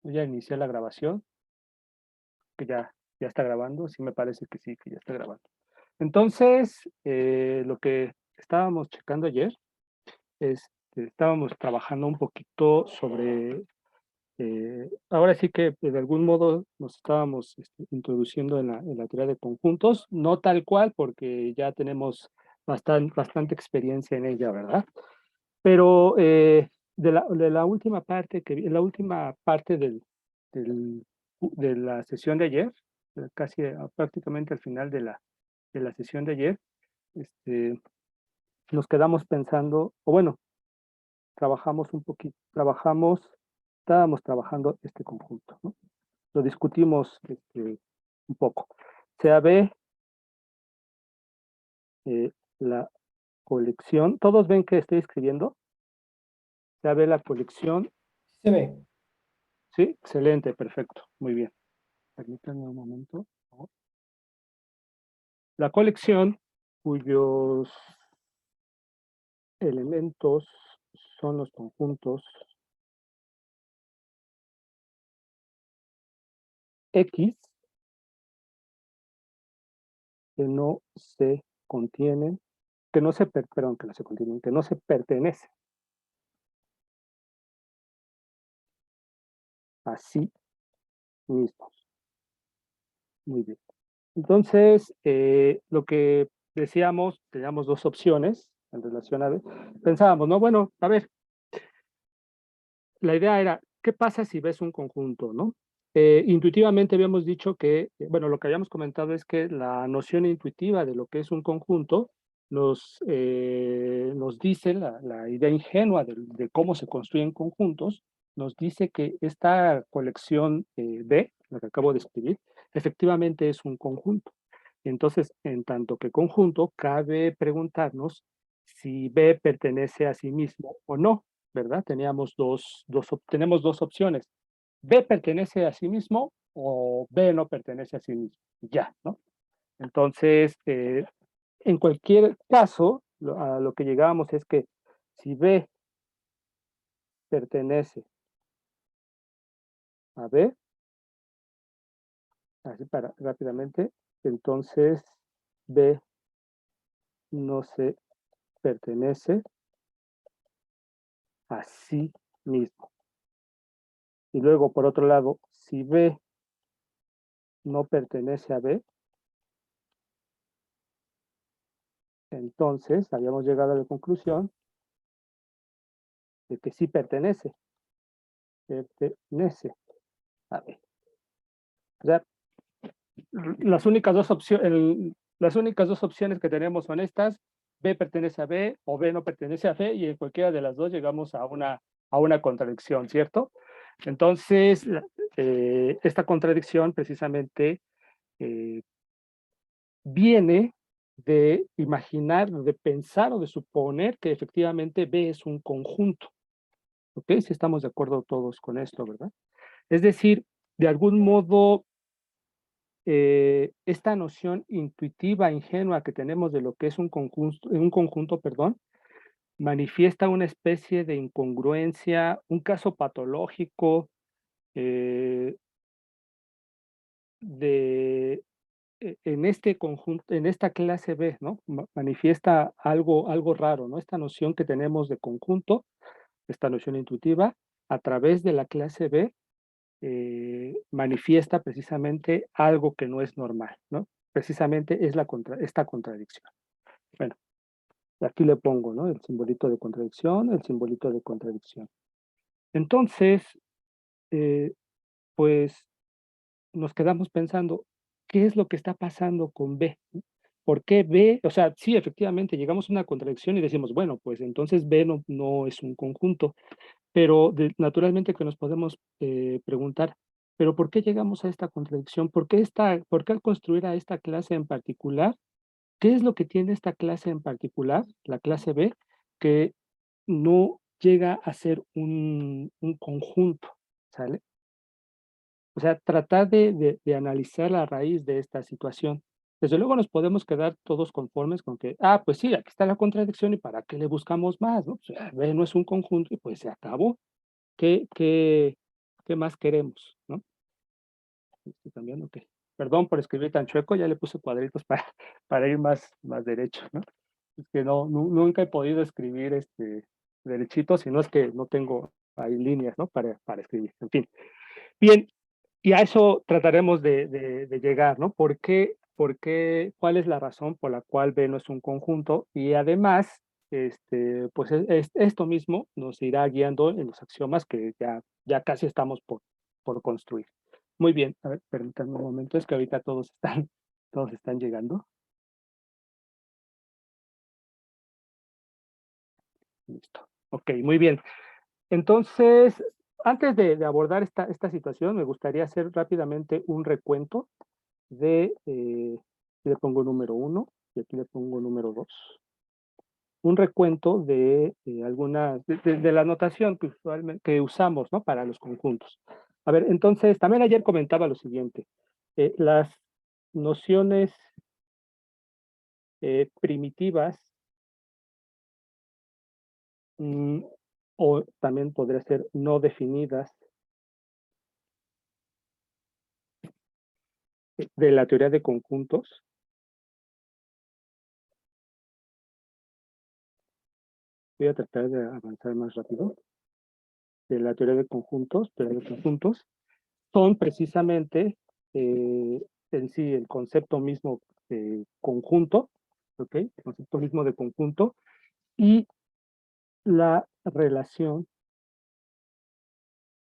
Voy a iniciar la grabación, que ya está grabando, sí me parece que sí, que ya está grabando. Entonces, lo que estábamos checando ayer, estábamos trabajando un poquito sobre, ahora sí que de algún modo nos estábamos introduciendo en la teoría de conjuntos, no tal cual, porque ya tenemos bastante experiencia en ella, ¿verdad? Pero de la última parte la última parte de la sesión de ayer, casi prácticamente al final de la sesión de ayer, este, nos quedamos pensando, o bueno, trabajamos un poquito, estábamos trabajando este conjunto, ¿no? Lo discutimos un poco. Sea B, la colección, ¿todos ven que estoy escribiendo? Sea B la colección, Se ve. ¿sí? Excelente, perfecto, muy bien. Permítanme un momento, por favor. La colección cuyos elementos son los conjuntos X que no se contienen, que no se, perdón, que no se contienen, que no se pertenecen a sí mismos. Muy bien. Entonces, lo que decíamos, teníamos dos opciones en relación a, pensábamos, ¿no? Bueno, a ver, la idea era, ¿qué pasa si ves un conjunto, no? Intuitivamente habíamos dicho que, bueno, lo que habíamos comentado es que la noción intuitiva de lo que es un conjunto nos dice, la idea ingenua de cómo se construyen conjuntos, nos dice que esta colección B, la que acabo de escribir, efectivamente es un conjunto. Entonces, en tanto que conjunto, cabe preguntarnos si B pertenece a sí mismo o no, ¿verdad? Tenemos dos opciones. B pertenece a sí mismo o B no pertenece a sí mismo. Ya, ¿no? Entonces, en cualquier caso, a lo que llegábamos es que si B pertenece a B, así para rápidamente, entonces B no se pertenece a sí mismo. Y luego, por otro lado, si B no pertenece a B, entonces habíamos llegado a la conclusión de que sí pertenece a B. O sea, las únicas dos opciones que tenemos son estas: B pertenece a B o B no pertenece a B, y en cualquiera de las dos llegamos a una contradicción, ¿cierto? Entonces, esta contradicción precisamente eh, viene de imaginar, de pensar o de suponer que efectivamente B es un conjunto. ¿Ok? Si estamos de acuerdo todos con esto, ¿verdad? Es decir, de algún modo, esta noción intuitiva, ingenua que tenemos de lo que es un conjunto, perdón, manifiesta una especie de incongruencia, un caso patológico eh, de en este conjunto, en esta clase B, ¿no? Manifiesta algo raro, ¿no? Esta noción que tenemos de conjunto, esta noción intuitiva, a través de la clase B, manifiesta precisamente algo que no es normal, ¿no? Precisamente es esta contradicción. Bueno, aquí le pongo, ¿no? El simbolito de contradicción, el simbolito de contradicción. Entonces, eh, pues nos quedamos pensando, ¿qué es lo que está pasando con B? ¿Por qué B? O sea, sí, efectivamente, llegamos a una contradicción y decimos, bueno, pues entonces B no es un conjunto, pero naturalmente que nos podemos preguntar, ¿pero por qué llegamos a esta contradicción? ¿Por qué al construir a esta clase en particular, qué es lo que tiene esta clase en particular, la clase B, que no llega a ser un conjunto, ¿sale? O sea, tratar de analizar la raíz de esta situación. Desde luego nos podemos quedar todos conformes con que, pues sí, aquí está la contradicción y para qué le buscamos más, ¿no? O sea, B no es un conjunto y pues se acabó. ¿Qué, qué, ¿Qué más queremos, no? Estoy cambiando, ok. Perdón por escribir tan chueco, ya le puse cuadritos para ir más derecho, ¿no? Es que nunca he podido escribir derechito, sino es que no tengo ahí líneas, ¿no? Para escribir, en fin. Bien, y a eso trataremos de llegar, ¿no? ¿Cuál es la razón por la cual B no es un conjunto? Y además, pues esto mismo nos irá guiando en los axiomas que ya casi estamos por construir. Muy bien, a ver, permítanme un momento, es que ahorita todos están llegando. Listo. Ok, muy bien. Entonces, antes de abordar esta situación, me gustaría hacer rápidamente un recuento aquí le pongo número 1 y aquí le pongo número 2. Un recuento de algunas, de la notación que usamos, ¿no? Para los conjuntos. A ver, entonces, también ayer comentaba lo siguiente. Las nociones primitivas, mm, o también podría ser no definidas, de la teoría de conjuntos. Voy a tratar de avanzar más rápido. De la teoría de conjuntos, son precisamente en sí el concepto mismo de conjunto, ¿ok? El concepto mismo de conjunto y la relación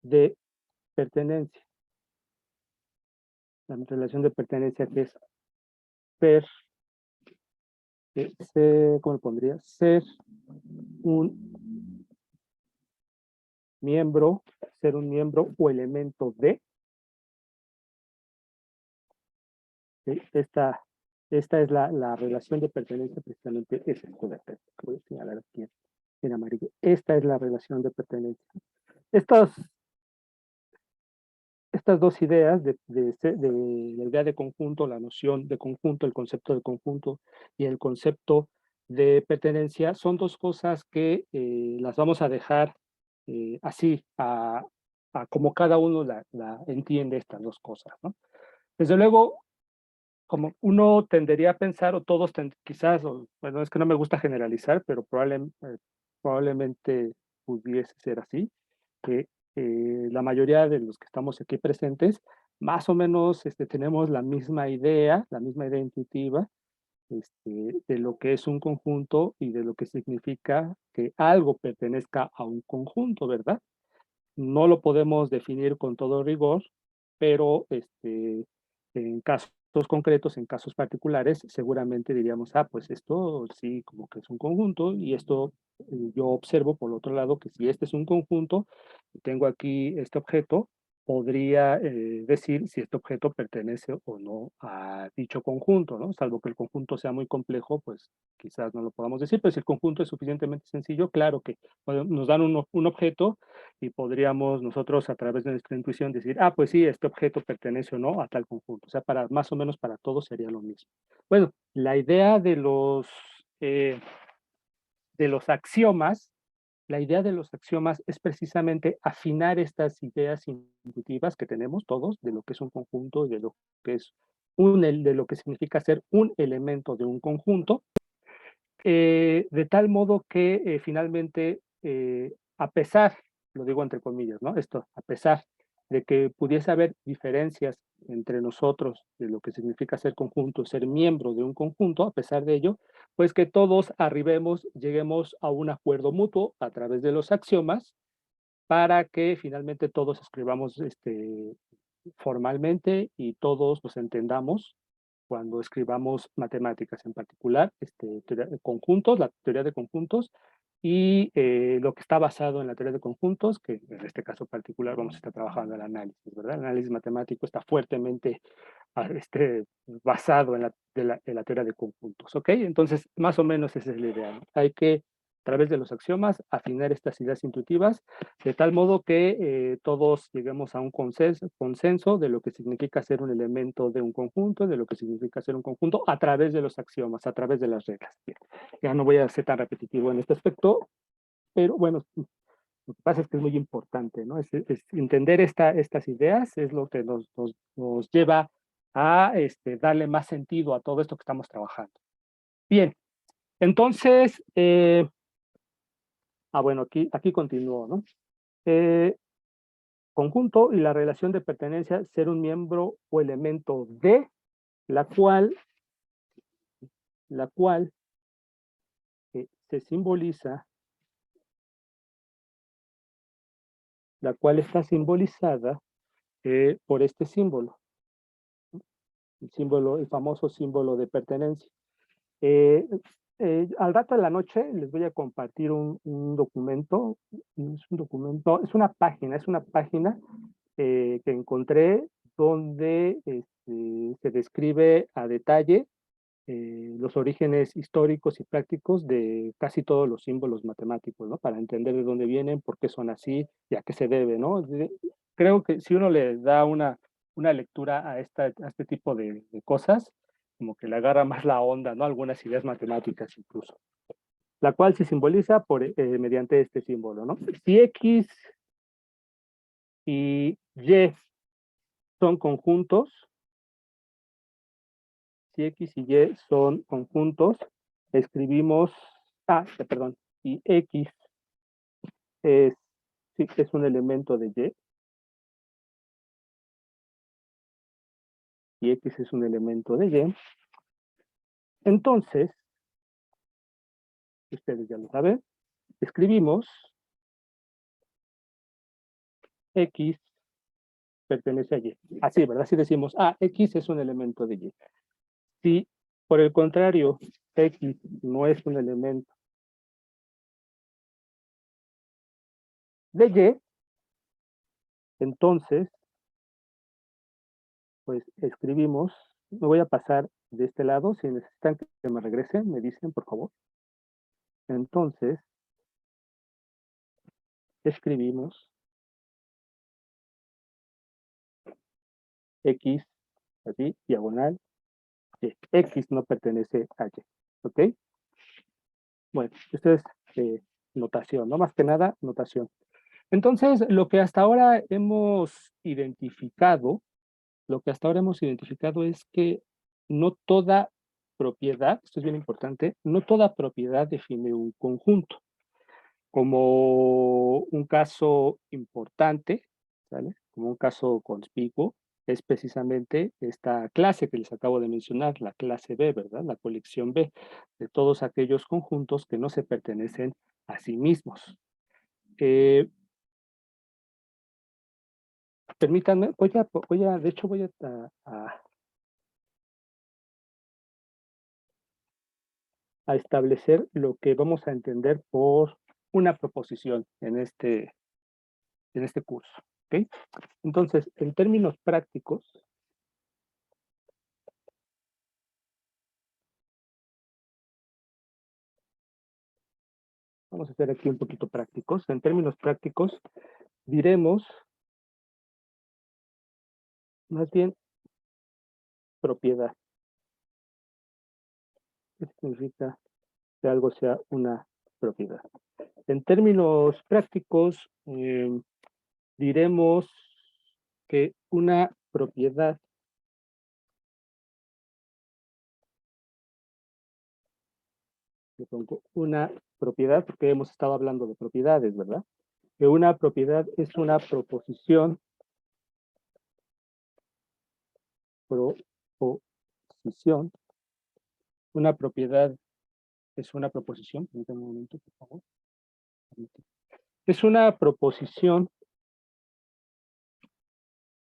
de pertenencia. La relación de pertenencia que es ser, ¿cómo lo pondría? Ser un miembro, o elemento de. ¿Sí? Esta es la relación de pertenencia, precisamente es esto de acá, que voy a señalar aquí en amarillo. Esta es la relación de pertenencia. Estas dos ideas de la idea de conjunto, la noción de conjunto, el concepto de conjunto y el concepto de pertenencia son dos cosas que las vamos a dejar así, a como cada uno la entiende estas dos cosas, ¿no? Desde luego, como uno tendería a pensar, o todos quizás, bueno, es que no me gusta generalizar, pero probablemente pudiese ser así, que la mayoría de los que estamos aquí presentes, más o menos tenemos la misma idea intuitiva de lo que es un conjunto y de lo que significa que algo pertenezca a un conjunto, ¿verdad? No lo podemos definir con todo rigor, pero en casos concretos, en casos particulares, seguramente diríamos, pues esto sí, como que es un conjunto, y esto yo observo por otro lado que si este es un conjunto, tengo aquí este objeto, podría decir si este objeto pertenece o no a dicho conjunto, ¿no? Salvo que el conjunto sea muy complejo, pues quizás no lo podamos decir, pero si el conjunto es suficientemente sencillo, claro que nos dan un objeto y podríamos nosotros a través de nuestra intuición decir, pues sí, este objeto pertenece o no a tal conjunto. O sea, más o menos para todos sería lo mismo. Bueno, la idea de los axiomas, la idea de los axiomas es precisamente afinar estas ideas intuitivas que tenemos todos de lo que es un conjunto y de lo que es de lo que significa ser un elemento de un conjunto, de tal modo que finalmente, a pesar, lo digo entre comillas, ¿no? Esto, a pesar de que pudiese haber diferencias entre nosotros de lo que significa ser conjunto, ser miembro de un conjunto, a pesar de ello, pues que todos lleguemos a un acuerdo mutuo a través de los axiomas para que finalmente todos escribamos formalmente y todos nos entendamos cuando escribamos matemáticas, en particular conjuntos, la teoría de conjuntos y lo que está basado en la teoría de conjuntos, que en este caso particular vamos a estar trabajando el análisis, ¿verdad? El análisis matemático está fuertemente basado en la teoría de conjuntos, ¿ok? Entonces, más o menos esa es la idea, ¿no? Hay que, a través de los axiomas, afinar estas ideas intuitivas, de tal modo que todos lleguemos a un consenso de lo que significa ser un elemento de un conjunto, de lo que significa ser un conjunto, a través de los axiomas, a través de las reglas. Bien, ya no voy a ser tan repetitivo en este aspecto, pero bueno, Lo que pasa es que es muy importante, ¿no? Entender estas ideas es lo que nos lleva a darle más sentido a todo esto que estamos trabajando. Bien, entonces, bueno, aquí continúo, ¿no? Conjunto y la relación de pertenencia, ser un miembro o elemento de la cual se simboliza, la cual está simbolizada por este símbolo, el famoso símbolo de pertenencia. Al rato de la noche les voy a compartir un documento, es una página que encontré donde se describe a detalle los orígenes históricos y prácticos de casi todos los símbolos matemáticos, ¿no? Para entender de dónde vienen, por qué son así y a qué se debe, ¿no? Creo que si uno le da una lectura a este tipo de cosas, como que le agarra más la onda, ¿no? Algunas ideas matemáticas incluso. La cual se simboliza mediante este símbolo, ¿no? Si X y Y son conjuntos, si X y Y son conjuntos, escribimos, perdón, si X es, sí, es un elemento de Y, y X es un elemento de Y, entonces, ustedes ya lo saben, escribimos X pertenece a Y. Así, ¿verdad? Así decimos, X es un elemento de Y. Si, por el contrario, X no es un elemento de Y, entonces, pues escribimos, me voy a pasar de este lado, si necesitan que me regresen, me dicen, por favor. Entonces, escribimos X, así, diagonal, Y. X no pertenece a Y, ¿ok? Bueno, esto es notación, no más que nada, notación. Entonces, lo que hasta ahora hemos identificado es que no toda propiedad, esto es bien importante, no toda propiedad define un conjunto. Como un caso importante, ¿vale? Como un caso conspicuo, es precisamente esta clase que les acabo de mencionar, la clase B, ¿verdad? La colección B, de todos aquellos conjuntos que no se pertenecen a sí mismos. Permítanme, de hecho voy a establecer lo que vamos a entender por una proposición en este curso, ¿ok? Entonces, en términos prácticos, vamos a ser aquí un poquito prácticos. En términos prácticos, diremos más bien propiedad. ¿Qué significa que algo sea una propiedad? En términos prácticos, diremos que una propiedad le pongo una propiedad, porque hemos estado hablando de propiedades, ¿verdad? Que una propiedad es una proposición, una propiedad es una proposición, permítanme un momento, por favor. Es una proposición,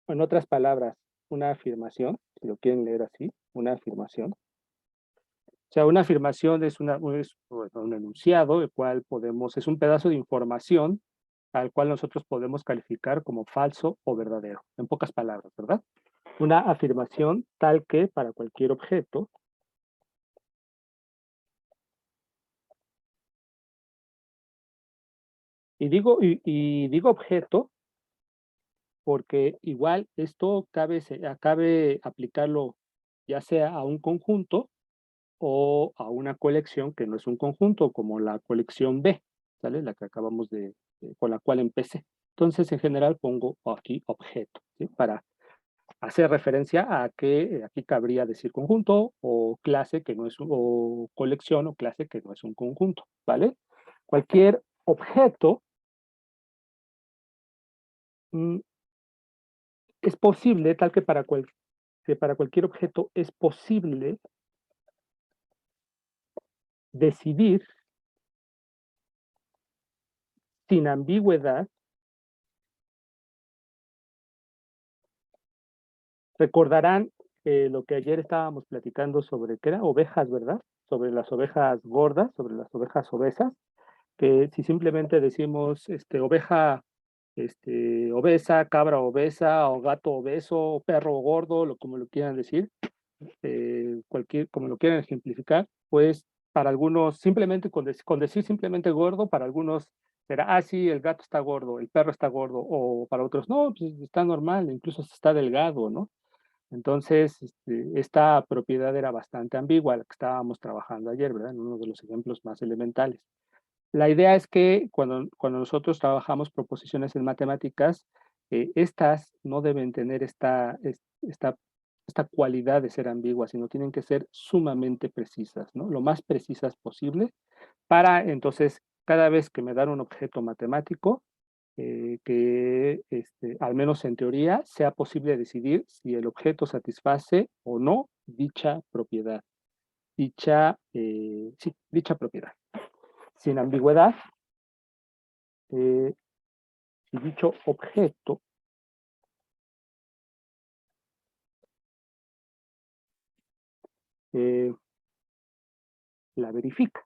en otras palabras, una afirmación, si lo quieren leer así, una afirmación. O sea, una afirmación es un enunciado, el cual es un pedazo de información al cual nosotros podemos calificar como falso o verdadero, en pocas palabras, ¿verdad? Una afirmación tal que para cualquier objeto, y digo objeto porque igual esto cabe aplicarlo ya sea a un conjunto o a una colección que no es un conjunto, como la colección B, ¿sale? La que acabamos de con la cual empecé. Entonces, en general, pongo aquí objeto, ¿sí? Para hacer referencia a que aquí cabría decir conjunto o clase que no es o colección o clase que no es un conjunto, ¿vale? Cualquier objeto mm, es posible, tal que que para cualquier objeto es posible decidir sin ambigüedad. Recordarán lo que ayer estábamos platicando sobre, ¿qué era? Ovejas, ¿verdad? Sobre las ovejas gordas, sobre las ovejas obesas, que si simplemente decimos oveja obesa, cabra obesa, o gato obeso, o perro gordo, como lo quieran decir, como lo quieran ejemplificar, pues para algunos, simplemente con decir simplemente gordo, para algunos será, sí, el gato está gordo, el perro está gordo, o para otros, no, pues está normal, incluso está delgado, ¿no? Entonces, esta propiedad era bastante ambigua, la que estábamos trabajando ayer, ¿verdad? En uno de los ejemplos más elementales. La idea es que cuando nosotros trabajamos proposiciones en matemáticas, estas no deben tener esta cualidad de ser ambiguas, sino tienen que ser sumamente precisas, ¿no? Lo más precisas posible para entonces, cada vez que me dan un objeto matemático, que al menos en teoría sea posible decidir si el objeto satisface o no dicha propiedad, sí, dicha propiedad. Sin ambigüedad, si dicho objeto eh, la verifica,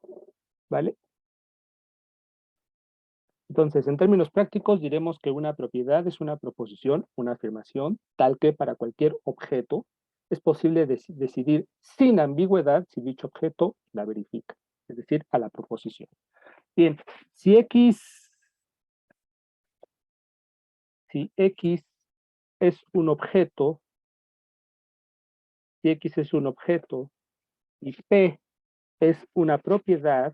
¿vale? Entonces, en términos prácticos, diremos que una propiedad es una proposición, una afirmación, tal que para cualquier objeto es posible decidir sin ambigüedad si dicho objeto la verifica, es decir, a la proposición. Bien, si X es un objeto, si X es un objeto y P es una propiedad,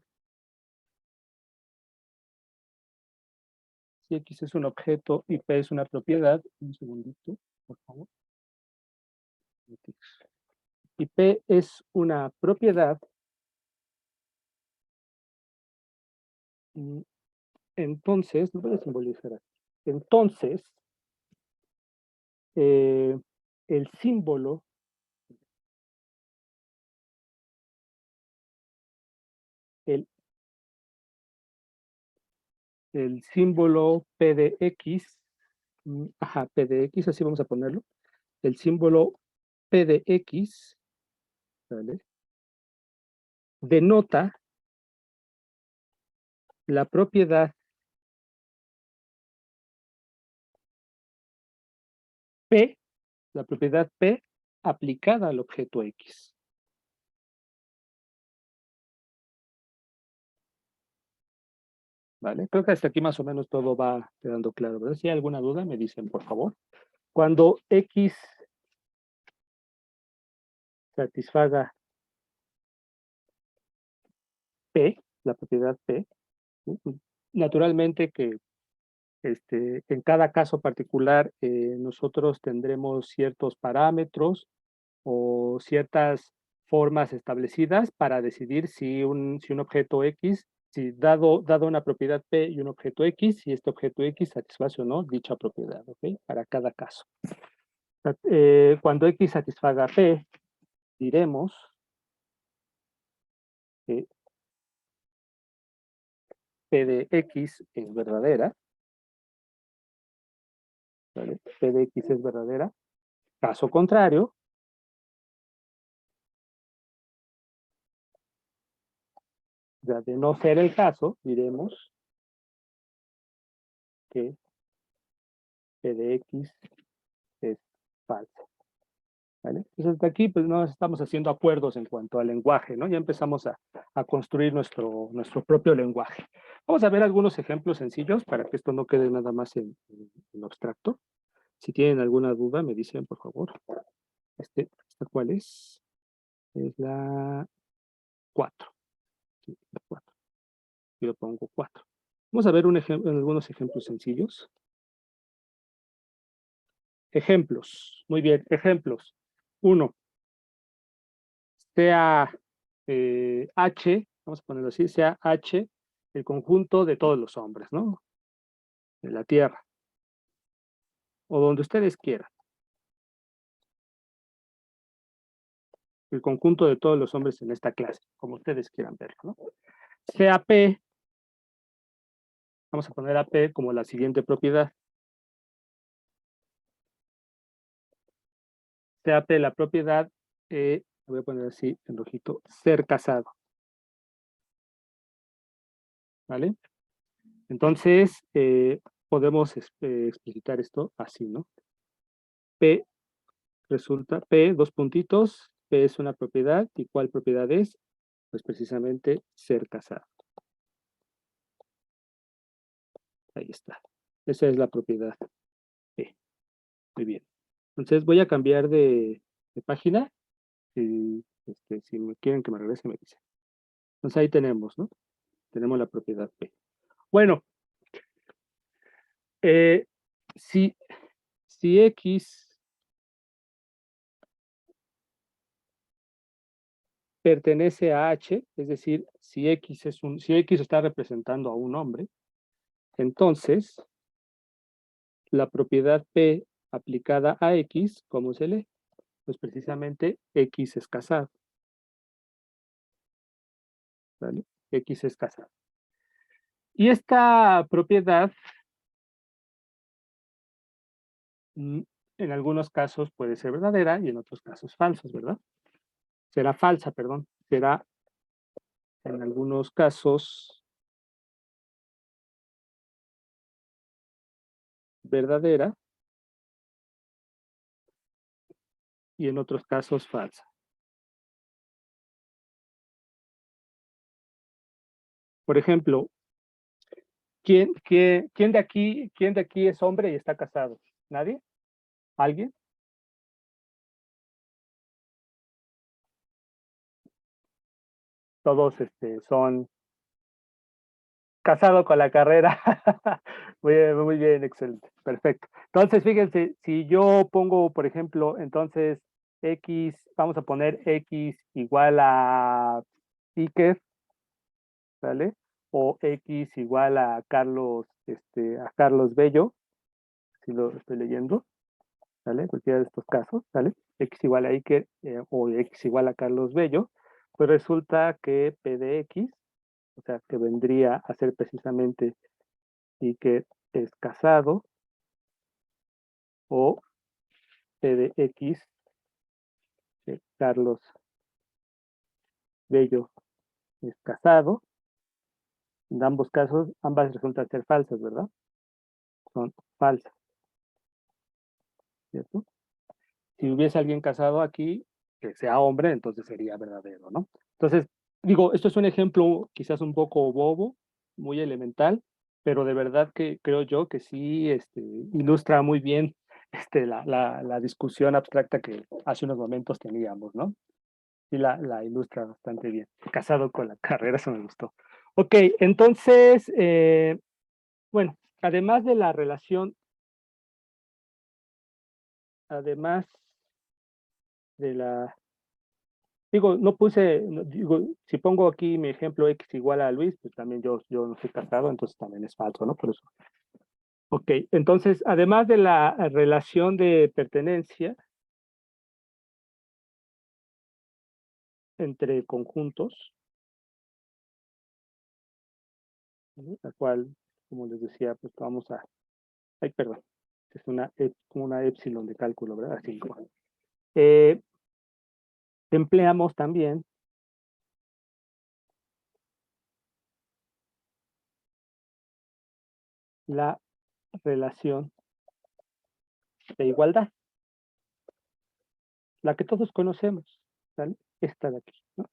si X es un objeto y P es una propiedad, un segundito, por favor. Y P es una propiedad, entonces, lo voy a simbolizar aquí. Entonces, eh, el símbolo, el, el símbolo P de X, ajá, P de X, así vamos a ponerlo, el símbolo P de X, ¿vale? Denota la propiedad P, la propiedad P aplicada al objeto X. ¿Vale? Creo que hasta aquí más o menos todo va quedando claro, ¿verdad? Si hay alguna duda, me dicen, por favor. Cuando X satisfaga P, la propiedad P, ¿sí? Naturalmente que en cada caso particular nosotros tendremos ciertos parámetros o ciertas formas establecidas para decidir si un objeto X, si dado una propiedad P y un objeto X, si este objeto X satisface o no dicha propiedad, ¿ok? Para cada caso. Cuando X satisfaga P, diremos que P de X es verdadera, ¿vale? P de X es verdadera. Caso contrario, ya de no ser el caso, diremos que P de X es falso. ¿Vale? Entonces, hasta aquí, pues no estamos haciendo acuerdos en cuanto al lenguaje, ¿no? Ya empezamos a construir nuestro propio lenguaje. Vamos a ver algunos ejemplos sencillos para que esto no quede nada más en abstracto. Si tienen alguna duda, me dicen, por favor. ¿Esta cuál es? Es la 4. Sí, la 4. Yo le pongo 4. Vamos a ver algunos ejemplos sencillos. Ejemplos. Muy bien, ejemplos. 1. Sea H, vamos a ponerlo así, sea H el conjunto de todos los hombres, ¿no? De la Tierra. O donde ustedes quieran. El conjunto de todos los hombres en esta clase, como ustedes quieran verlo, ¿no? Sea P, vamos a poner a P como la siguiente propiedad. Sea P la propiedad, voy a poner así en rojito, ser casado. ¿Vale? Entonces, podemos explicitar esto así, ¿no? P resulta, P, dos puntitos, P es una propiedad, ¿y cuál propiedad es? Pues precisamente ser casado. Ahí está. Esa es la propiedad P. Muy bien. Entonces voy a cambiar de página. Si me quieren que me regrese, me dicen. Entonces ahí tenemos, ¿no? Tenemos la propiedad P. Bueno, si X pertenece a H, es decir, si X está representando a un hombre, entonces la propiedad P aplicada a X, ¿cómo se lee? Pues precisamente X es casado. ¿Vale? X es casado. Y esta propiedad, en algunos casos puede ser verdadera y en otros casos falsas, ¿verdad? Será falsa, perdón. Será en algunos casos verdadera y en otros casos falsa. Por ejemplo, ¿quién de aquí es hombre y está casado? ¿Nadie? ¿Alguien? Todos son casados con la carrera. Muy bien, excelente. Perfecto. Entonces, fíjense, si yo pongo, por ejemplo, entonces X, vamos a poner X igual a Iker, ¿vale? O X igual a Carlos Bello, si lo estoy leyendo, ¿vale? Cualquiera de estos casos, ¿vale? X igual a Iker o X igual a Carlos Bello, pues resulta que P de X, o sea, que vendría a ser precisamente Iker es casado, o P de X, Carlos Bello es casado. En ambos casos, ambas resultan ser falsas, ¿verdad? Son falsas, ¿cierto? Si hubiese alguien casado aquí, que sea hombre, entonces sería verdadero, ¿no? Entonces, digo, esto es un ejemplo quizás un poco bobo, muy elemental, pero de verdad que creo yo que sí ilustra muy bien la discusión abstracta que hace unos momentos teníamos, ¿no? Sí, la ilustra bastante bien. Casado con la carrera, eso me gustó. Ok, entonces, bueno, además de la relación, además de la digo, no puse, digo, si pongo aquí mi ejemplo X igual a Luis, pues también yo no estoy casado, entonces también es falso, ¿no? Por eso. Ok, entonces, además de la relación de pertenencia entre conjuntos, ¿no? La cual, como les decía, pues vamos a, ay, perdón, es como una epsilon de cálculo, ¿verdad? Así como. Empleamos también la relación de igualdad, la que todos conocemos, ¿vale? Esta de aquí, ¿no?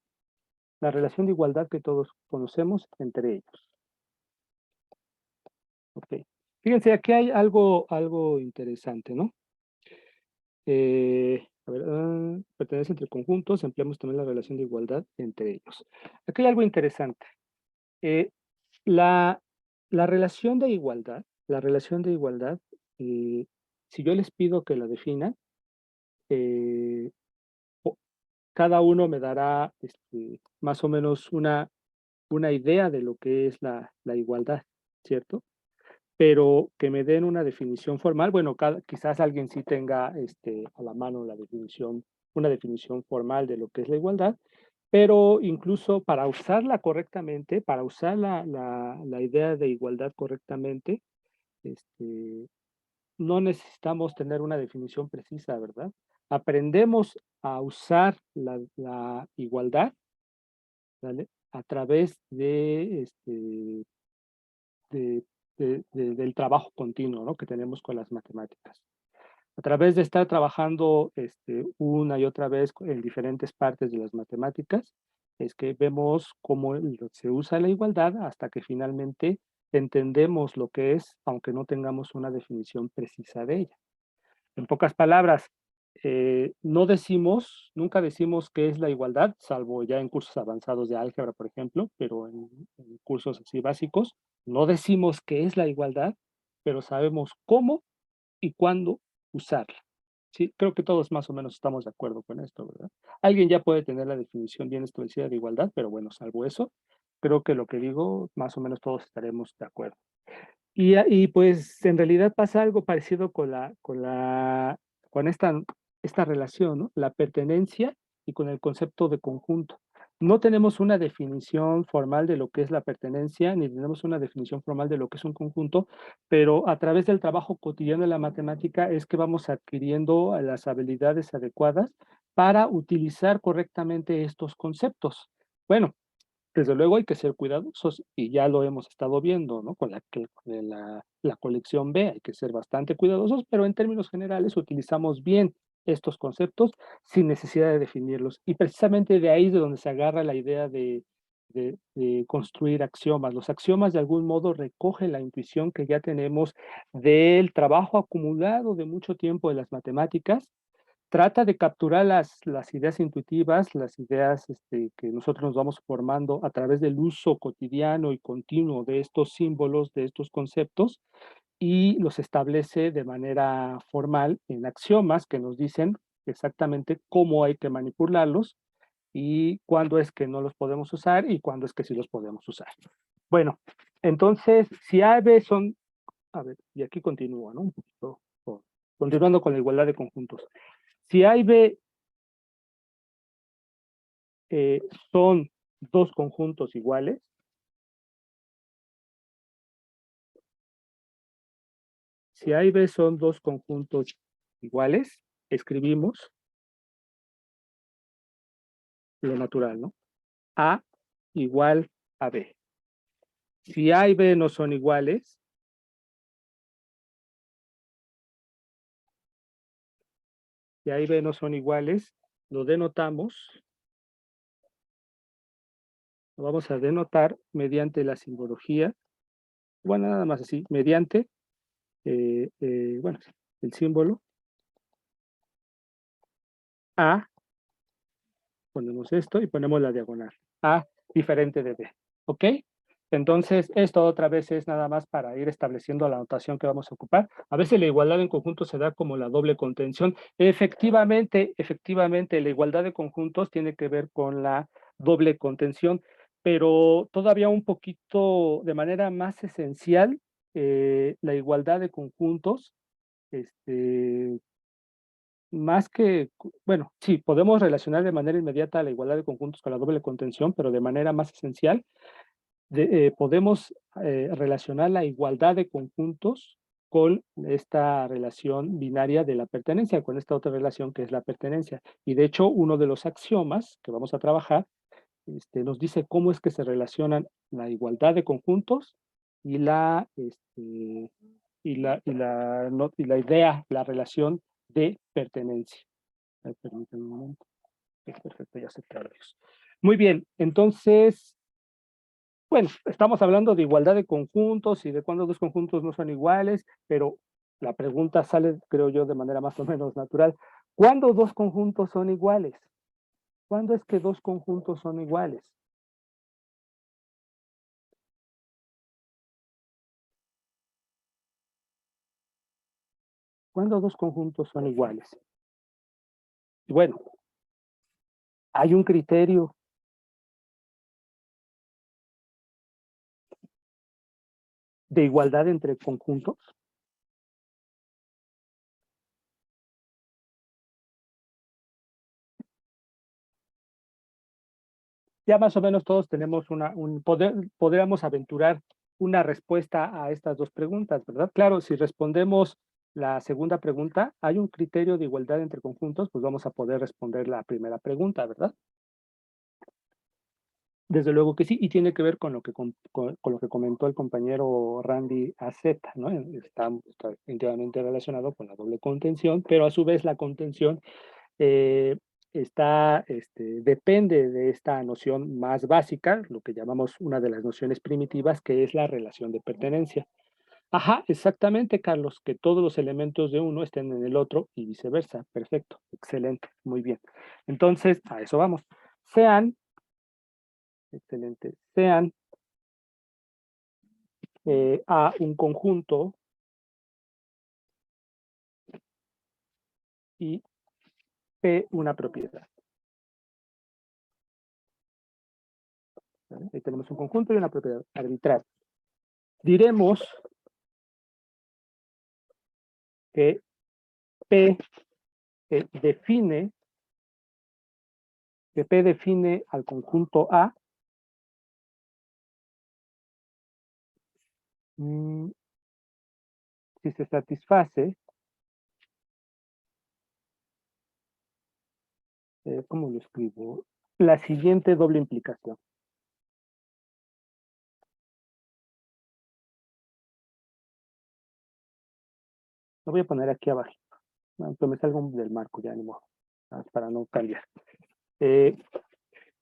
La relación de igualdad que todos conocemos entre ellos. Ok. Fíjense, aquí hay algo interesante, ¿no? A ver, pertenece entre conjuntos, empleamos también la relación de igualdad entre ellos. Aquí hay algo interesante. La la relación de igualdad, eh, si yo les pido que la definan, eh, o cada uno me dará, más o menos una idea de lo que es la igualdad, ¿cierto? Pero que me den una definición formal, bueno, quizás alguien sí tenga, a la mano una definición formal de lo que es la igualdad, pero incluso para usarla correctamente, para usar la idea de igualdad correctamente, este, no necesitamos tener una definición precisa, ¿verdad? Aprendemos a usar la igualdad, ¿vale? A través del trabajo continuo, ¿no? Que tenemos con las matemáticas. A través de estar trabajando una y otra vez en diferentes partes de las matemáticas, es que vemos cómo se usa la igualdad hasta que finalmente entendemos lo que es, aunque no tengamos una definición precisa de ella. En pocas palabras, nunca decimos qué es la igualdad, salvo ya en cursos avanzados de álgebra, por ejemplo, pero en cursos así básicos, no decimos qué es la igualdad, pero sabemos cómo y cuándo usarla. Sí, creo que todos más o menos estamos de acuerdo con esto, ¿verdad? Alguien ya puede tener la definición bien establecida de igualdad, pero bueno, salvo eso, creo que lo que digo, más o menos todos estaremos de acuerdo. Y pues en realidad pasa algo parecido con esta relación, ¿no? La pertenencia y con el concepto de conjunto. No tenemos una definición formal de lo que es la pertenencia, ni tenemos una definición formal de lo que es un conjunto, pero a través del trabajo cotidiano de la matemática es que vamos adquiriendo las habilidades adecuadas para utilizar correctamente estos conceptos. Bueno, desde luego hay que ser cuidadosos y ya lo hemos estado viendo, ¿no? La colección B hay que ser bastante cuidadosos, pero en términos generales utilizamos bien estos conceptos sin necesidad de definirlos. Y precisamente de ahí es de donde se agarra la idea de construir axiomas. Los axiomas de algún modo recogen la intuición que ya tenemos del trabajo acumulado de mucho tiempo de las matemáticas. Trata de capturar las ideas intuitivas, las ideas que nosotros nos vamos formando a través del uso cotidiano y continuo de estos símbolos, de estos conceptos, y los establece de manera formal en axiomas que nos dicen exactamente cómo hay que manipularlos y cuándo es que no los podemos usar y cuándo es que sí los podemos usar. Bueno, entonces, si A y B son, a ver, y aquí continúo, ¿no? Un poquito, continuando con la igualdad de conjuntos. Si A y B eh, son dos conjuntos iguales, si A y B son dos conjuntos iguales, escribimos lo natural, ¿no? A igual a B. Si A y B no son iguales, si A y B no son iguales, lo denotamos, lo vamos a denotar mediante la simbología, bueno, nada más así, mediante, bueno, el símbolo A, ponemos esto y ponemos la diagonal. A diferente de B, ¿ok? Entonces, esto otra vez es nada más para ir estableciendo la notación que vamos a ocupar. A veces la igualdad en conjunto se da como la doble contención. Efectivamente, la igualdad de conjuntos tiene que ver con la doble contención, pero todavía un poquito de manera más esencial, la igualdad de conjuntos, este, más que, bueno, sí, podemos relacionar de manera inmediata la igualdad de conjuntos con la doble contención, pero de manera más esencial, podemos relacionar la igualdad de conjuntos con esta relación binaria de la pertenencia, con esta otra relación que es la pertenencia. Y de hecho, uno de los axiomas que vamos a trabajar nos dice cómo es que se relacionan la igualdad de conjuntos y la idea, la relación de pertenencia. Permítanme un momento. Perfecto, ya se acepté. Muy bien, entonces, bueno, estamos hablando de igualdad de conjuntos y de cuándo dos conjuntos no son iguales, pero la pregunta sale, creo yo, de manera más o menos natural. ¿Cuándo dos conjuntos son iguales? ¿Cuándo es que dos conjuntos son iguales? ¿Cuándo dos conjuntos son iguales? Y bueno, hay un criterio de igualdad entre conjuntos. Ya más o menos todos tenemos podríamos aventurar una respuesta a estas dos preguntas, ¿verdad? Claro, si respondemos la segunda pregunta, ¿hay un criterio de igualdad entre conjuntos? Pues vamos a poder responder la primera pregunta, ¿verdad? Desde luego que sí, y tiene que ver con lo que, con lo que comentó el compañero Randy Aceta, ¿no? Está íntimamente relacionado con la doble contención, pero a su vez la contención eh, depende de esta noción más básica, lo que llamamos una de las nociones primitivas, que es la relación de pertenencia. Ajá, exactamente, Carlos, que todos los elementos de uno estén en el otro y viceversa. Perfecto, excelente, muy bien. Entonces, a eso vamos. Sean, excelente, sean A un conjunto y P una propiedad. ¿Vale? Ahí tenemos un conjunto y una propiedad arbitraria. Diremos que P define que P define al conjunto A si se satisface, ¿cómo lo escribo? La siguiente doble implicación. Lo voy a poner aquí abajo, aunque me salga del marco, ya ni modo, para no cambiar.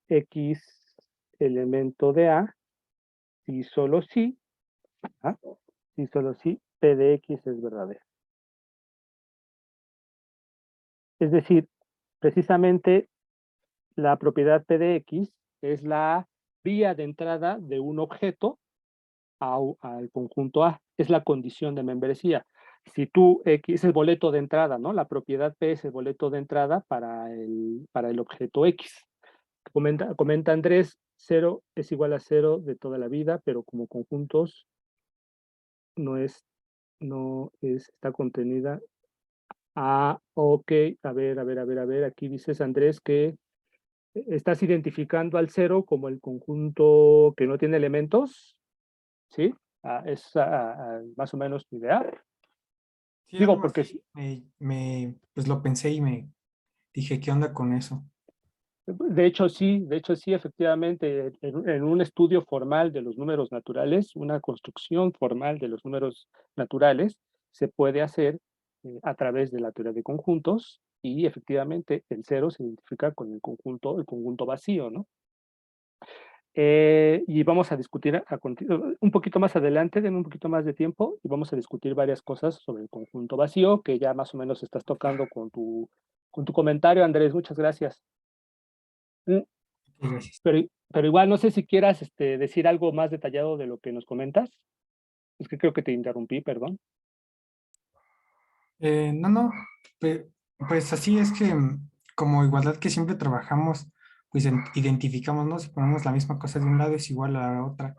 X elemento de A, si solo si, ¿ah? Si solo si P de X es verdadero. Es decir, precisamente la propiedad P de X es la vía de entrada de un objeto al conjunto A. Es la condición de membresía. Si tú, X es el boleto de entrada, ¿no? La propiedad P es el boleto de entrada para el objeto X. Comenta Andrés, 0 es igual a 0 de toda la vida, pero como conjuntos está contenida. Ah, ok, a ver, aquí dices, Andrés, que estás identificando al 0 como el conjunto que no tiene elementos, ¿sí? Es más o menos tu idea. Sí, Digo, algo porque así. Pues lo pensé y me dije, ¿qué onda con eso? de hecho sí, efectivamente, en un estudio formal de los números naturales, una construcción formal de los números naturales, se puede hacer a través de la teoría de conjuntos y efectivamente el 0 se identifica con el conjunto vacío, ¿no? Y vamos a discutir un poquito más adelante, denme un poquito más de tiempo y vamos a discutir varias cosas sobre el conjunto vacío que ya más o menos estás tocando con tu comentario, Andrés. Muchas gracias. Mm, Gracias. pero igual no sé si quieras decir algo más detallado de lo que nos comentas. Es que creo que te interrumpí, perdón. No, no, pues así es que como igualdad que siempre trabajamos, pues identificamos, ¿no? Si ponemos la misma cosa de un lado es igual a la otra,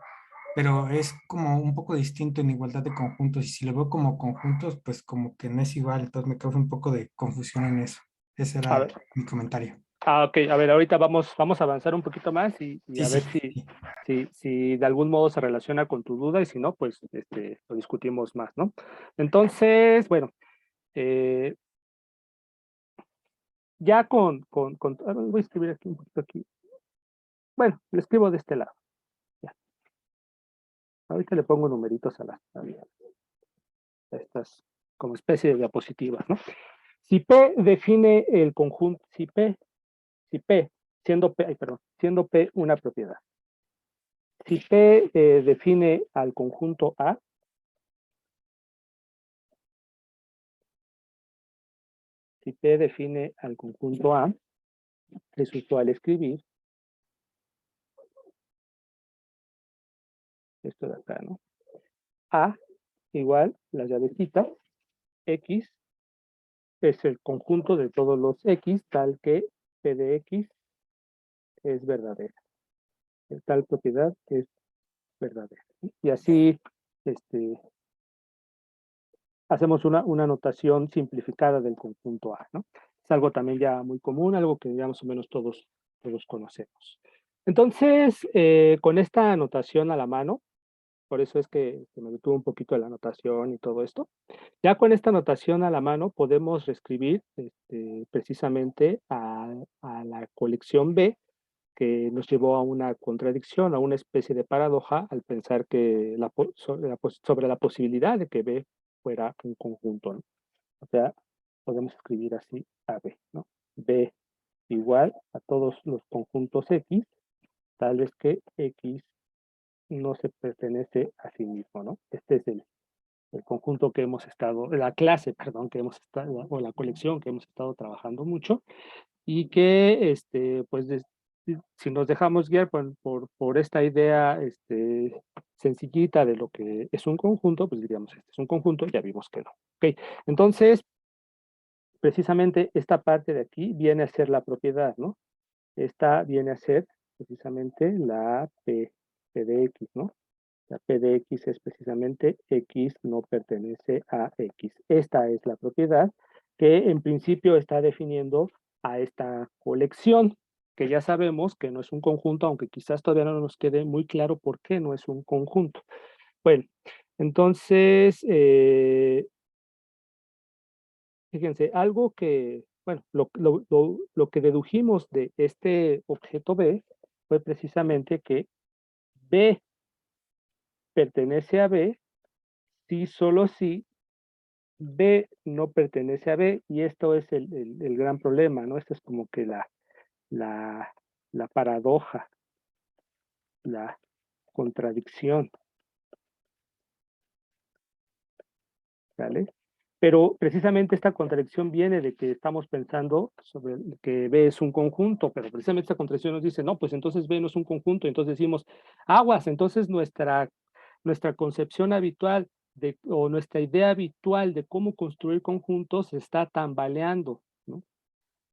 pero es como un poco distinto en igualdad de conjuntos y si lo veo como conjuntos, pues como que no es igual, entonces me causa un poco de confusión en eso. Ese A era ver, mi comentario. ok, a ver, ahorita vamos a avanzar un poquito más y Sí, a ver sí, sí. si de algún modo se relaciona con tu duda y si no, pues lo discutimos más, ¿no? Entonces, bueno, eh, ya a ver, voy a escribir aquí un poquito aquí. Bueno, le escribo de este lado. Ya. Ahorita le pongo numeritos a estas como especie de diapositivas, ¿no? Si P define el conjunto, si P, siendo P, ay, perdón, siendo P una propiedad. Si P define al conjunto A, si P define al conjunto A, es usual escribir esto de acá, ¿no? A igual, la llavecita, X es el conjunto de todos los X, tal que P de X es verdadera. Tal propiedad es verdadera. Y así hacemos una notación simplificada del conjunto A, ¿no? Es algo también ya muy común, algo que ya más o menos todos conocemos. Entonces, con esta anotación a la mano, por eso es que me detuve un poquito de la anotación y todo esto, ya con esta anotación a la mano podemos reescribir precisamente a la colección B, que nos llevó a una contradicción, a una especie de paradoja, al pensar que sobre la posibilidad de que B fuera un conjunto, ¿no? O sea, podemos escribir así a B, ¿no? B igual a todos los conjuntos X, tal vez que X no se pertenece a sí mismo, ¿no? Este es el conjunto que hemos estado, la clase, perdón, que hemos estado, o la colección que hemos estado trabajando mucho, y que, pues, si nos dejamos guiar por esta idea sencillita de lo que es un conjunto, pues diríamos, este es un conjunto, ya vimos que no. Ok, entonces, precisamente esta parte de aquí viene a ser la propiedad, ¿no? Esta viene a ser precisamente la P de X, ¿no? La P de X es precisamente X no pertenece a X. Esta es la propiedad que en principio está definiendo a esta colección, que ya sabemos que no es un conjunto, aunque quizás todavía no nos quede muy claro por qué no es un conjunto. Bueno, entonces, fíjense, algo que, bueno, lo que dedujimos de este objeto B fue precisamente que B pertenece a B si solo si B no pertenece a B, y esto es el gran problema, ¿no? Esto es como que la, la paradoja, la contradicción, ¿vale? Pero precisamente esta contradicción viene de que estamos pensando sobre que B es un conjunto, pero precisamente esta contradicción nos dice, no, pues entonces B no es un conjunto, entonces decimos, aguas, entonces nuestra concepción habitual o nuestra idea habitual de cómo construir conjuntos se está tambaleando, ¿no?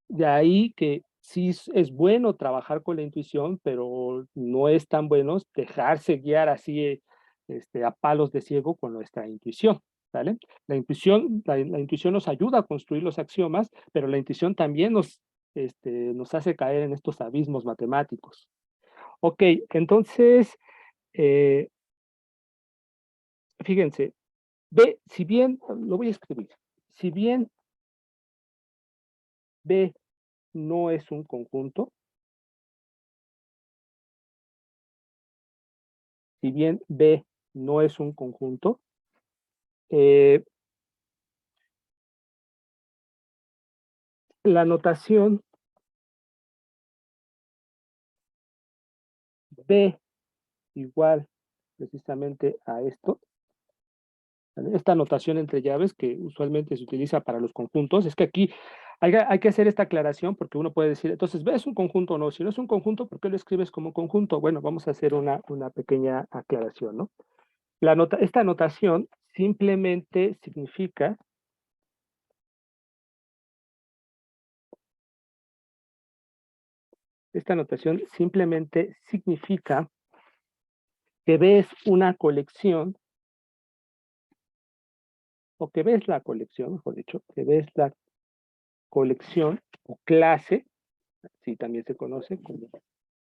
De ahí que sí es bueno trabajar con la intuición, pero no es tan bueno dejarse guiar así a palos de ciego con nuestra intuición, ¿vale? La intuición nos ayuda a construir los axiomas, pero la intuición también nos hace caer en estos abismos matemáticos. Ok, entonces, eh, fíjense, B, si bien, lo voy a escribir, si bien B no es un conjunto, si bien B no es un conjunto, eh, la notación B igual precisamente a esto, ¿vale? Esta notación entre llaves que usualmente se utiliza para los conjuntos, es que aquí hay que hacer esta aclaración porque uno puede decir, entonces, ¿B es un conjunto o no? Si no es un conjunto, ¿por qué lo escribes como conjunto? Bueno, vamos a hacer una pequeña aclaración, ¿no? Esta notación simplemente significa que B es una colección, o que B es la colección, mejor dicho, que B es la colección o clase, así también se conoce como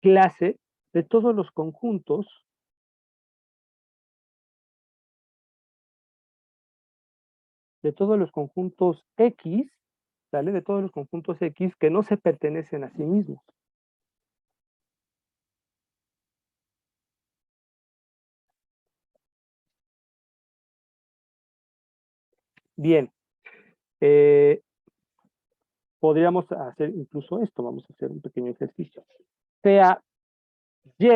clase de todos los conjuntos X, ¿sale? De todos los conjuntos X que no se pertenecen a sí mismos. Bien, podríamos hacer incluso esto, vamos a hacer un pequeño ejercicio. Sea Y,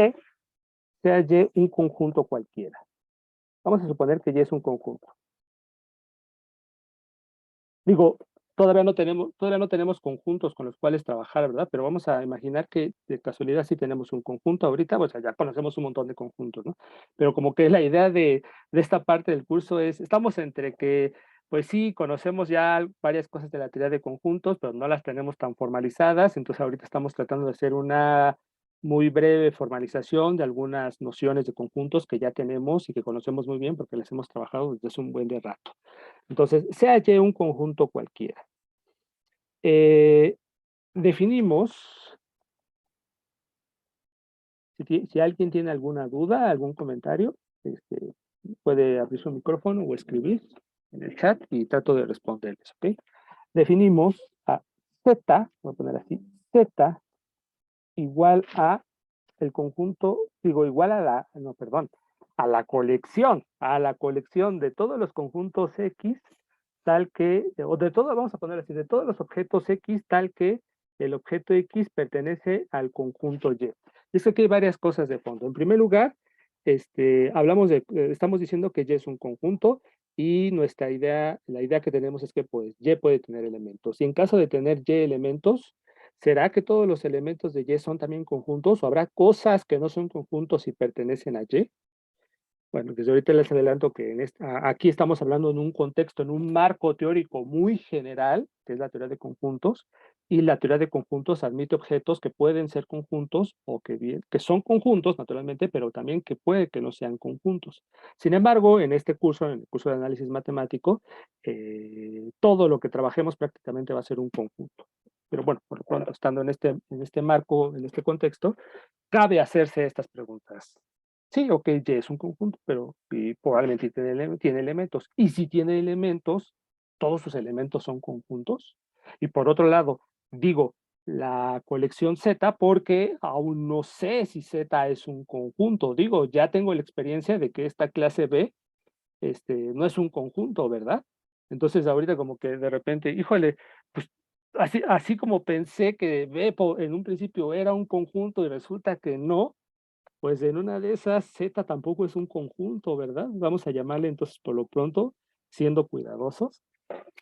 sea Y un conjunto cualquiera. Vamos a suponer que Y es un conjunto. Digo, todavía no tenemos conjuntos con los cuales trabajar, ¿verdad? Pero vamos a imaginar que de casualidad sí tenemos un conjunto ahorita, pues ya conocemos un montón de conjuntos, ¿no? Pero como que la idea de esta parte del curso es, estamos entre que pues sí, conocemos ya varias cosas de la teoría de conjuntos, pero no las tenemos tan formalizadas, entonces ahorita estamos tratando de hacer una muy breve formalización de algunas nociones de conjuntos que ya tenemos y que conocemos muy bien porque las hemos trabajado desde hace un buen de rato. Entonces, sea Y un conjunto cualquiera. Definimos, si alguien tiene alguna duda, algún comentario, puede abrir su micrófono o escribir en el chat y trato de responderles, ¿ok? Definimos a Z, voy a poner así, Z igual a el conjunto, digo, igual a la, no, perdón, a la colección de todos los conjuntos X, tal que, o de todo, vamos a poner así, de todos los objetos X, tal que el objeto X pertenece al conjunto Y. Y es que hay varias cosas de fondo. En primer lugar, estamos diciendo que Y es un conjunto y nuestra idea, la idea que tenemos es que pues Y puede tener elementos. Y en caso de tener Y elementos, ¿será que todos los elementos de Y son también conjuntos o habrá cosas que no son conjuntos y pertenecen a Y? Bueno, desde ahorita les adelanto que aquí estamos hablando en un contexto, en un marco teórico muy general, que es la teoría de conjuntos, y la teoría de conjuntos admite objetos que pueden ser conjuntos o que son conjuntos, naturalmente, pero también que puede que no sean conjuntos. Sin embargo, en este curso, en el curso de análisis matemático, todo lo que trabajemos prácticamente va a ser un conjunto. Pero bueno, por lo pronto, estando en este marco, en este contexto, cabe hacerse estas preguntas. Sí, ok, Y es un conjunto, pero probablemente tiene elementos. Y si tiene elementos, todos sus elementos son conjuntos. Y por otro lado, digo la colección Z porque aún no sé si Z es un conjunto. Digo, ya tengo la experiencia de que esta clase B no es un conjunto, ¿verdad? Entonces ahorita como que de repente, híjole, pues así como pensé que B en un principio era un conjunto y resulta que no, pues en una de esas Z tampoco es un conjunto, ¿verdad? Vamos a llamarle entonces por lo pronto, siendo cuidadosos,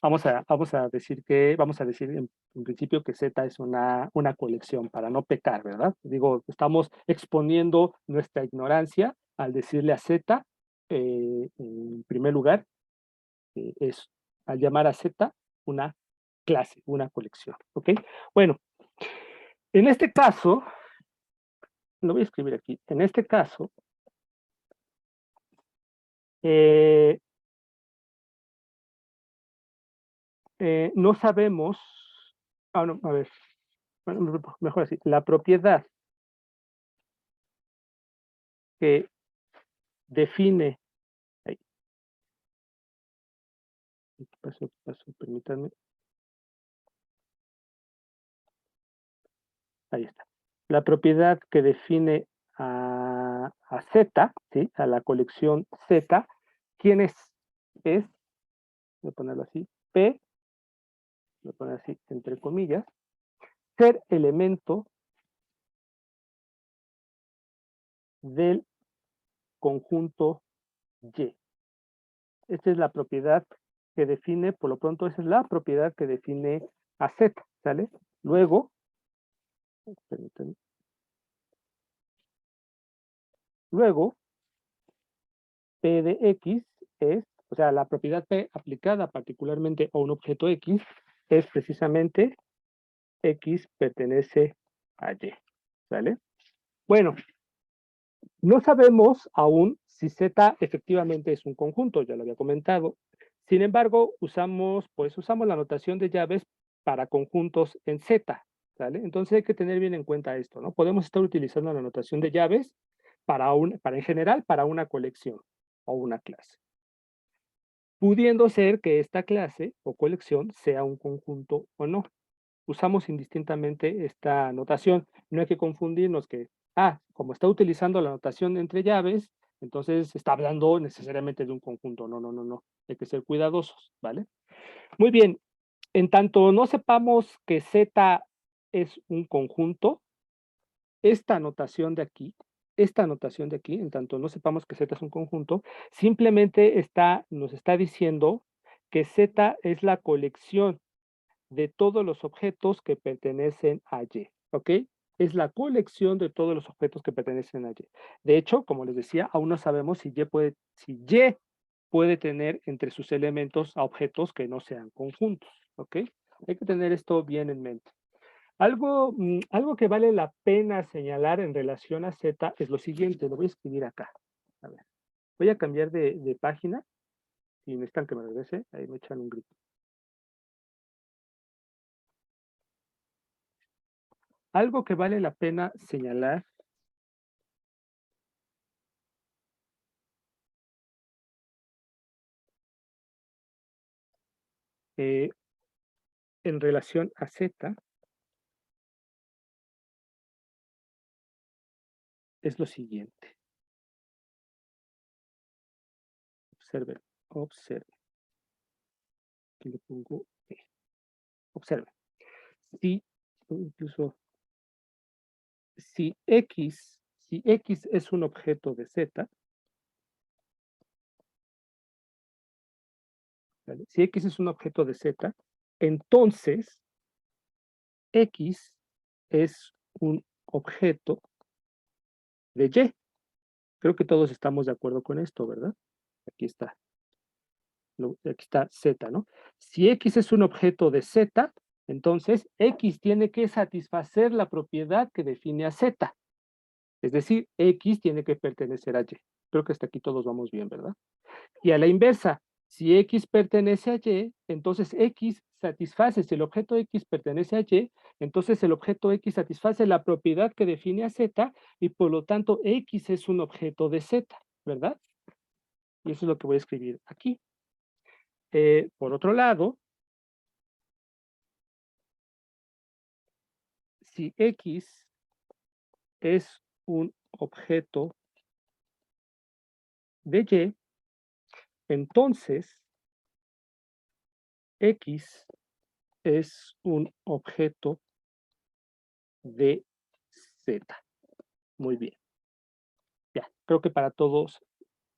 vamos a decir en principio que Z es una colección para no pecar, ¿verdad? Digo, estamos exponiendo nuestra ignorancia al decirle a Z, en primer lugar, al llamar a Z una clase, una colección, ¿ok? Bueno, en este caso, lo voy a escribir aquí, en este caso, eh, no sabemos, no, a ver, bueno, mejor así, la propiedad que define, ahí, ¿qué pasó? Permítanme, ahí está. La propiedad que define a Z, ¿sí? A la colección Z, ¿quién es? Es, voy a ponerlo así, P, voy a poner así entre comillas, ser elemento del conjunto Y. Esta es la propiedad que define, por lo pronto, esa es la propiedad que define a Z, ¿sale? Luego, permítanme, luego, P de X es, o sea, la propiedad P aplicada particularmente a un objeto X es precisamente X pertenece a Y, ¿sale? Bueno, no sabemos aún si Z efectivamente es un conjunto, ya lo había comentado. Sin embargo, usamos la notación de llaves para conjuntos en Z, ¿sale? Entonces hay que tener bien en cuenta esto, ¿no? Podemos estar utilizando la notación de llaves para en general, para una colección o una clase. Pudiendo ser que esta clase o colección sea un conjunto o no. Usamos indistintamente esta notación. No hay que confundirnos que, como está utilizando la notación entre llaves, entonces está hablando necesariamente de un conjunto. No, no, no, no. Hay que ser cuidadosos, ¿vale? Muy bien. En tanto no sepamos que Z es un conjunto, esta notación de aquí, en tanto no sepamos que Z es un conjunto, simplemente nos está diciendo que Z es la colección de todos los objetos que pertenecen a Y, ¿ok? Es la colección de todos los objetos que pertenecen a Y. De hecho, como les decía, aún no sabemos si Y puede tener entre sus elementos a objetos que no sean conjuntos, ¿ok? Hay que tener esto bien en mente. Algo que vale la pena señalar en relación a Z es lo siguiente, lo voy a escribir acá. A ver, voy a cambiar de página. Si necesitan que me regrese, ahí me echan un grito. Algo que vale la pena señalar en relación a Z es lo siguiente. Observen, observen. Aquí le pongo E. Observen. Si, incluso, si X es un objeto de Z, ¿vale? Si X es un objeto de Z, entonces X es un objeto de Y. Creo que todos estamos de acuerdo con esto, ¿verdad? Aquí está. Aquí está Z, ¿no? Si X es un objeto de Z, entonces X tiene que satisfacer la propiedad que define a Z. Es decir, X tiene que pertenecer a Y. Creo que hasta aquí todos vamos bien, ¿verdad? Y a la inversa, si X pertenece a Y, entonces X satisface, si el objeto X pertenece a Y, entonces el objeto X satisface la propiedad que define a Z y por lo tanto X es un objeto de Z, ¿verdad? Y eso es lo que voy a escribir aquí. Por otro lado, si X es un objeto de Y, entonces X es un objeto de Z. Muy bien. Ya, creo que para todos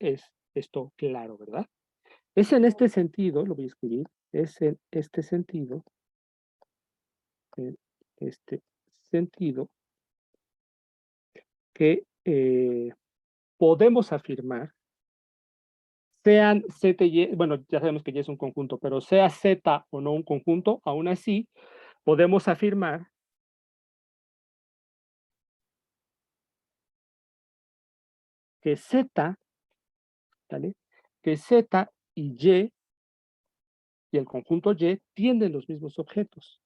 es esto claro, ¿verdad? Es en este sentido, lo voy a escribir, es en este sentido que podemos afirmar, sean Z y Y, bueno, ya sabemos que Y es un conjunto, pero sea Z o no un conjunto, aún así podemos afirmar que Z, ¿vale? Que Z y el conjunto Y tienen los mismos objetos.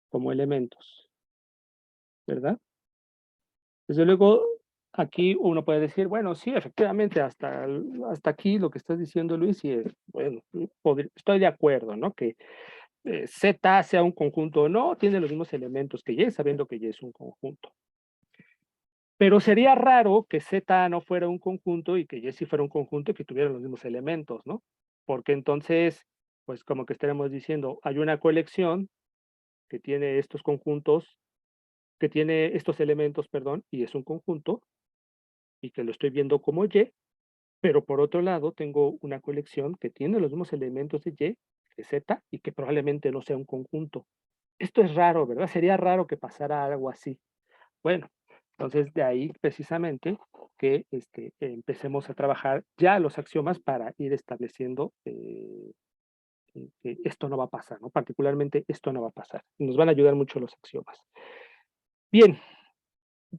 Como elementos, ¿verdad? Desde luego, aquí uno puede decir, bueno, sí, efectivamente, hasta aquí lo que estás diciendo, Luis, y bueno, estoy de acuerdo, ¿no? Que Z sea un conjunto o no, tiene los mismos elementos que Y, sabiendo que Y es un conjunto. Pero sería raro que Z no fuera un conjunto y que Y sí fuera un conjunto y que tuviera los mismos elementos, ¿no? Porque entonces, pues como que estaremos diciendo, hay una colección que tiene estos conjuntos, que tiene estos elementos, perdón, y es un conjunto, y que lo estoy viendo como Y, pero por otro lado tengo una colección que tiene los mismos elementos de Y, de Z, y que probablemente no sea un conjunto. Esto es raro, ¿verdad? Sería raro que pasara algo así. Bueno, entonces de ahí precisamente que empecemos a trabajar ya los axiomas para ir estableciendo que esto no va a pasar, ¿no? Particularmente esto no va a pasar. Nos van a ayudar mucho los axiomas. Bien,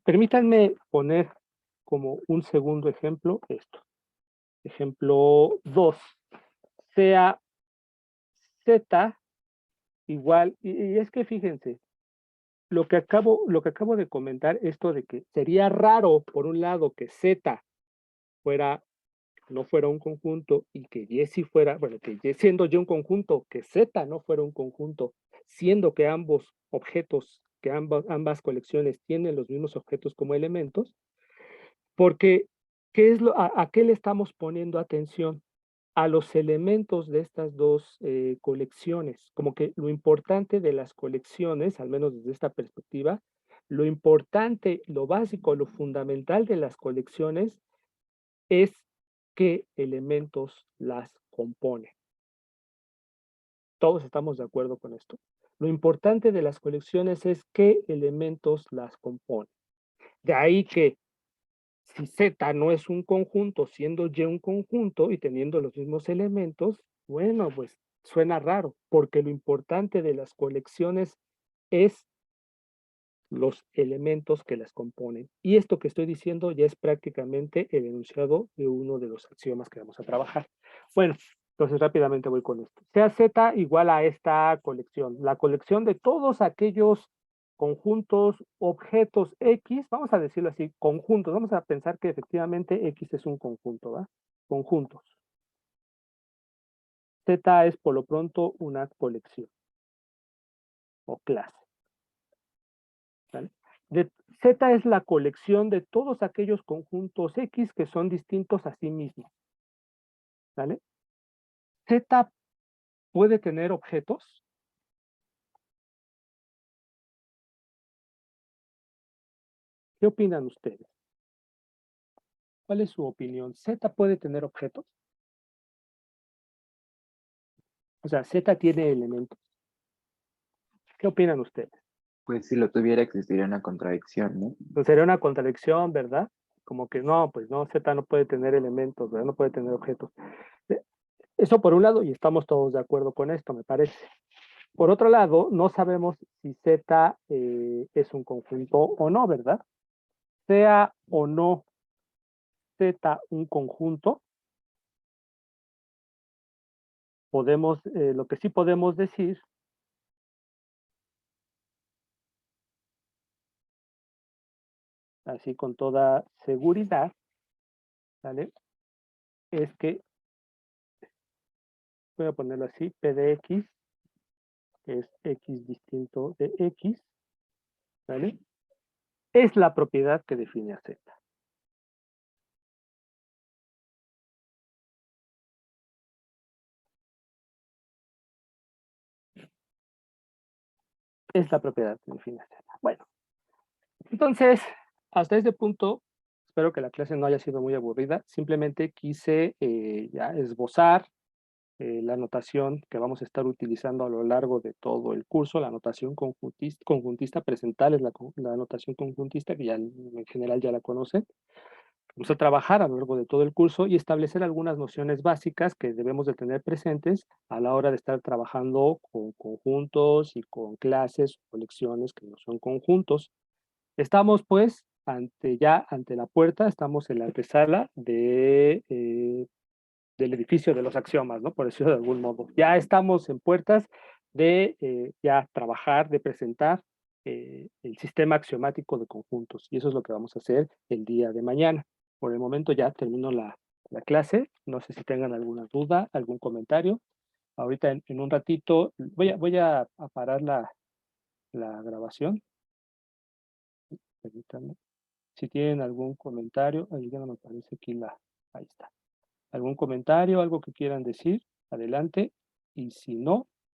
permítanme poner como un segundo ejemplo esto. Ejemplo 2. Sea Z igual, y es que fíjense, lo que acabo de comentar, esto de que sería raro, por un lado, que Z no fuera un conjunto y que Y sí fuera, bueno, que Y siendo Y un conjunto, que Z no fuera un conjunto, siendo que ambos objetos, que ambas colecciones tienen los mismos objetos como elementos, porque ¿a qué le estamos poniendo atención? A los elementos de estas dos colecciones. Como que lo importante de las colecciones, al menos desde esta perspectiva, lo importante, lo básico, lo fundamental de las colecciones es qué elementos las componen. ¿Todos estamos de acuerdo con esto? Lo importante de las colecciones es qué elementos las componen. De ahí que si Z no es un conjunto, siendo Y un conjunto y teniendo los mismos elementos, bueno, pues suena raro, porque lo importante de las colecciones es los elementos que las componen. Y esto que estoy diciendo ya es prácticamente el enunciado de uno de los axiomas que vamos a trabajar. Bueno, entonces rápidamente voy con esto. Sea Z igual a esta colección, la colección de todos aquellos conjuntos, objetos X, vamos a decirlo así, conjuntos, vamos a pensar que efectivamente X es un conjunto, ¿va? Conjuntos. Z es por lo pronto una colección o clase. ¿Vale? Z es la colección de todos aquellos conjuntos X que son distintos a sí mismos. ¿Vale? Z puede tener objetos. ¿Qué opinan ustedes? ¿Cuál es su opinión? ¿Z puede tener objetos? O sea, Z tiene elementos. ¿Qué opinan ustedes? Pues si lo tuviera existiría una contradicción, ¿no? Pues sería una contradicción, ¿verdad? Como que no, pues no, Z no puede tener elementos, ¿verdad? No puede tener objetos. Eso por un lado, y estamos todos de acuerdo con esto, me parece. Por otro lado, no sabemos si Z es un conjunto o no, ¿verdad? Sea o no Z un conjunto, podemos, lo que sí podemos decir así con toda seguridad, ¿vale? Es que, voy a ponerlo así, P de X, que es X distinto de X, ¿vale? Es la propiedad que define a Z. Es la propiedad que define a Z. Bueno, entonces, hasta este punto, espero que la clase no haya sido muy aburrida. Simplemente quise ya esbozar la notación que vamos a estar utilizando a lo largo de todo el curso, la notación conjuntista presental es la notación conjuntista, que ya en general ya la conocen. Vamos a trabajar a lo largo de todo el curso y establecer algunas nociones básicas que debemos de tener presentes a la hora de estar trabajando con conjuntos y con clases o lecciones que no son conjuntos. Estamos pues ante la puerta, estamos en la antesala del edificio de los axiomas, ¿no? Por decirlo de algún modo. Ya estamos en puertas de ya trabajar, de presentar el sistema axiomático de conjuntos. Y eso es lo que vamos a hacer el día de mañana. Por el momento ya termino la clase. No sé si tengan alguna duda, algún comentario. Ahorita en un ratito voy a parar la grabación. Permítanme. Si tienen algún comentario, ahí ya no me aparece aquí ahí está. ¿Algún comentario, algo que quieran decir? Adelante. Y si no,